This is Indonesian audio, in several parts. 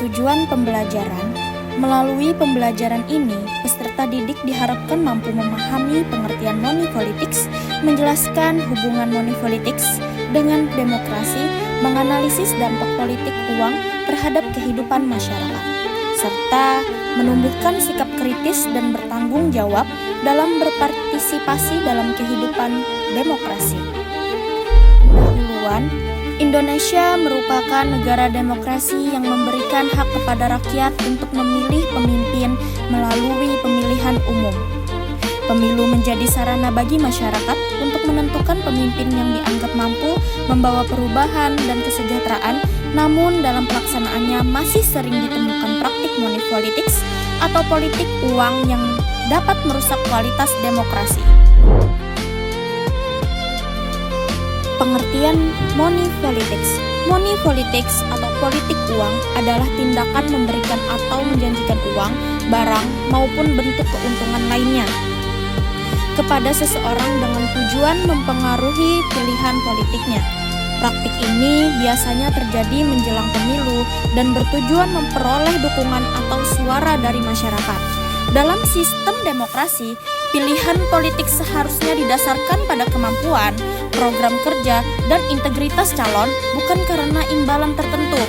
tujuan pembelajaran, melalui pembelajaran ini, peserta didik diharapkan mampu memahami pengertian money politics, menjelaskan hubungan money politics dengan demokrasi, menganalisis dampak politik uang terhadap kehidupan masyarakat, serta menumbuhkan sikap kritis dan bertanggung jawab dalam berpartisipasi dalam kehidupan demokrasi. Pendahuluan, Indonesia merupakan negara demokrasi yang memberikan hak kepada rakyat untuk memilih pemimpin melalui pemilihan umum. Pemilu menjadi sarana bagi masyarakat untuk menentukan pemimpin yang dianggap mampu membawa perubahan dan kesejahteraan, namun dalam pelaksanaannya masih sering ditemukan praktik money politics atau politik uang yang dapat merusak kualitas demokrasi. Pengertian money politics. Money politics atau politik uang adalah tindakan memberikan atau menjanjikan uang, barang, maupun bentuk keuntungan lainnya kepada seseorang dengan tujuan mempengaruhi pilihan politiknya. Praktik ini biasanya terjadi menjelang pemilu dan bertujuan memperoleh dukungan atau suara dari masyarakat. Dalam sistem demokrasi, pilihan politik seharusnya didasarkan pada kemampuan, program kerja, dan integritas calon, bukan karena imbalan tertentu.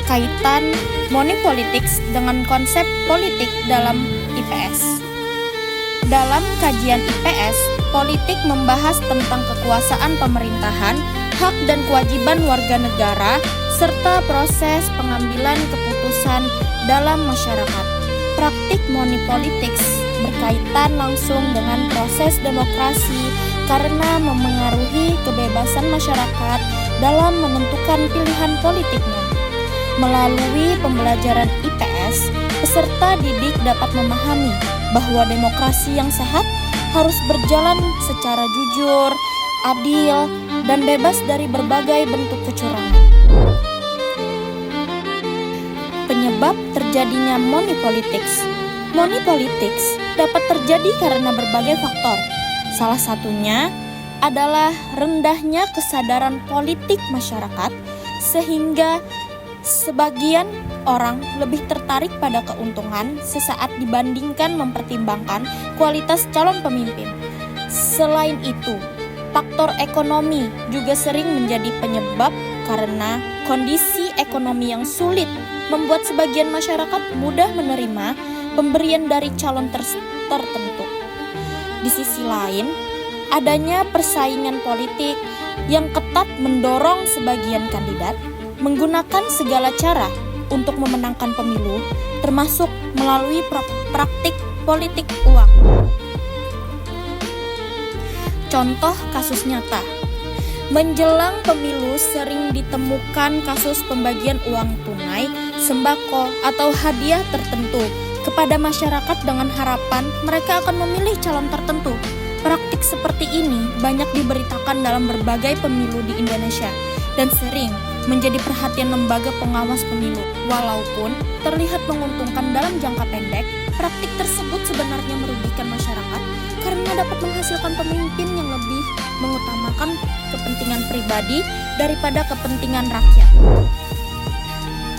Kaitan money politics dengan konsep politik dalam IPS. Dalam kajian IPS, politik membahas tentang kekuasaan pemerintahan, hak dan kewajiban warga negara, serta proses pengambilan keputusan dalam masyarakat. Praktik money politics berkaitan langsung dengan proses demokrasi karena memengaruhi kebebasan masyarakat dalam menentukan pilihan politiknya. Melalui pembelajaran IPS, peserta didik dapat memahami bahwa demokrasi yang sehat harus berjalan secara jujur, adil, dan bebas dari berbagai bentuk kecurangan. Penyebab terjadinya money politics. Money politics dapat terjadi karena berbagai faktor. Salah satunya adalah rendahnya kesadaran politik masyarakat, sehingga sebagian orang lebih tertarik pada keuntungan sesaat dibandingkan mempertimbangkan kualitas calon pemimpin. Selain itu, faktor ekonomi juga sering menjadi penyebab karena kondisi ekonomi yang sulit membuat sebagian masyarakat mudah menerima pemberian dari calon tertentu. Di sisi lain, adanya persaingan politik yang ketat mendorong sebagian kandidat menggunakan segala cara untuk memenangkan pemilu, termasuk melalui praktik politik uang. Contoh kasus nyata. Menjelang pemilu sering ditemukan kasus pembagian uang tunai, sembako, atau hadiah tertentu kepada masyarakat dengan harapan mereka akan memilih calon tertentu. Praktik seperti ini banyak diberitakan dalam berbagai pemilu di Indonesia dan sering menjadi perhatian lembaga pengawas pemilu. Walaupun terlihat menguntungkan dalam jangka pendek, praktik tersebut sebenarnya merugikan masyarakat karena dapat menghasilkan pemimpin yang lebih mengutamakan kepentingan pribadi daripada kepentingan rakyat.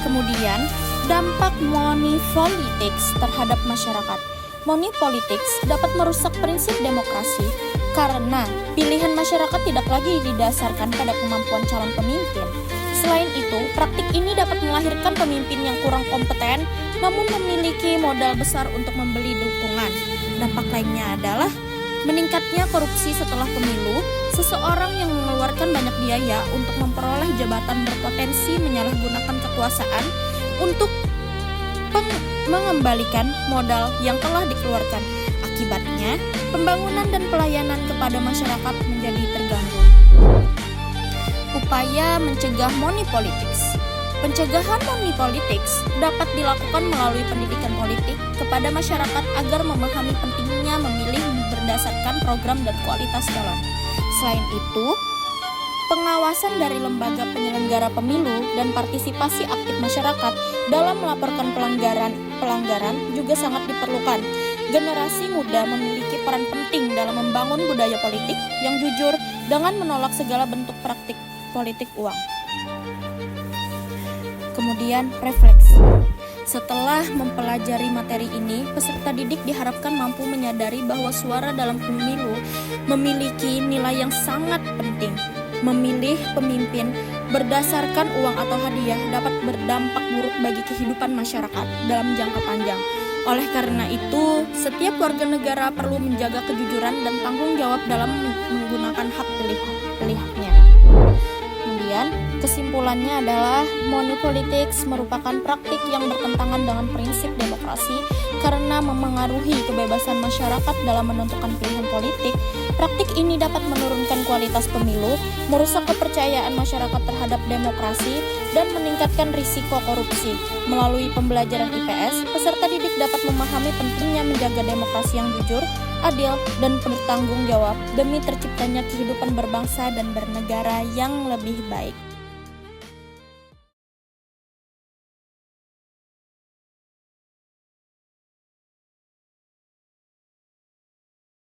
Kemudian, dampak money politics terhadap masyarakat. Money politics dapat merusak prinsip demokrasi karena pilihan masyarakat tidak lagi didasarkan pada kemampuan calon pemimpin. Selain itu, praktik ini dapat melahirkan pemimpin yang kurang kompeten namun memiliki modal besar untuk membeli dukungan. Dampak lainnya adalah meningkatnya korupsi setelah pemilu. Seseorang yang mengeluarkan banyak biaya untuk memperoleh jabatan berpotensi menyalahgunakan kekuasaan untuk mengembalikan modal yang telah dikeluarkan. Akibatnya, pembangunan dan pelayanan kepada masyarakat menjadi terganggu. Upaya mencegah money politics. Pencegahan money politics dapat dilakukan melalui pendidikan politik kepada masyarakat agar memahami pentingnya memilih berdasarkan program dan kualitas calon. Selain itu, pengawasan dari lembaga penyelenggara pemilu dan partisipasi aktif masyarakat dalam melaporkan pelanggaran juga sangat diperlukan. Generasi muda memiliki peran penting dalam membangun budaya politik yang jujur dengan menolak segala bentuk praktik politik uang. Kemudian refleksi. Setelah mempelajari materi ini, peserta didik diharapkan mampu menyadari bahwa suara dalam pemilu memiliki nilai yang sangat penting. Memilih pemimpin berdasarkan uang atau hadiah dapat berdampak buruk bagi kehidupan masyarakat dalam jangka panjang. Oleh karena itu, setiap warga negara perlu menjaga kejujuran dan tanggung jawab dalam menggunakan hak pilihnya. Kemudian, kesimpulannya adalah money politics merupakan praktik yang bertentangan dengan prinsip demokrasi karena memengaruhi kebebasan masyarakat dalam menentukan pilihan politik. Praktik ini dapat menurunkan kualitas pemilu, merusak kepercayaan masyarakat terhadap demokrasi, dan meningkatkan risiko korupsi. Melalui pembelajaran IPS, peserta didik dapat memahami pentingnya menjaga demokrasi yang jujur, adil, dan bertanggung jawab demi terciptanya kehidupan berbangsa dan bernegara yang lebih baik.